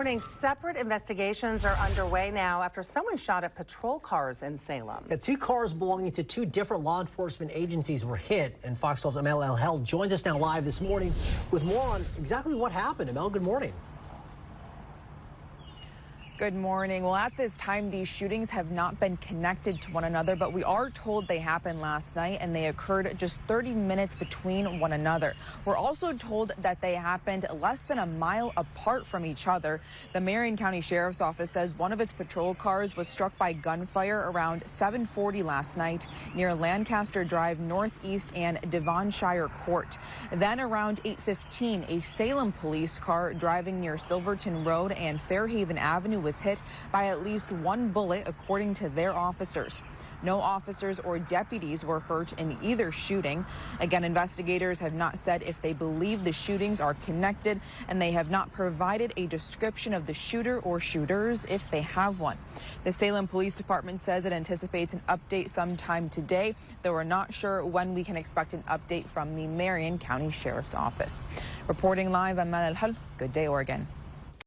Morning. Separate investigations are underway now after someone shot at patrol cars in Salem. Two cars belonging to two different law enforcement agencies were hit, and Fox 12's Amel El joins us now live this morning with more on exactly what happened. Amel, good morning. Good morning. Well, at this time, these shootings have not been connected to one another, but we are told they happened last night and they occurred just 30 minutes between one another. We're also told that they happened less than a mile apart from each other. The Marion County Sheriff's Office says one of its patrol cars was struck by gunfire around 7:40 last night near Lancaster Drive Northeast and Devonshire Court. Then around 8:15, a Salem police car driving near Silverton Road and Fairhaven Avenue was hit by at least one bullet, according to their officers. No officers or deputies were hurt in either shooting. Again, investigators have not said if they believe the shootings are connected, and they have not provided a description of the shooter or shooters if they have one. The Salem Police Department says it anticipates an update sometime today, though we're not sure when we can expect an update from the Marion County Sheriff's Office. Reporting live, I'm Amel El. Good day, Oregon.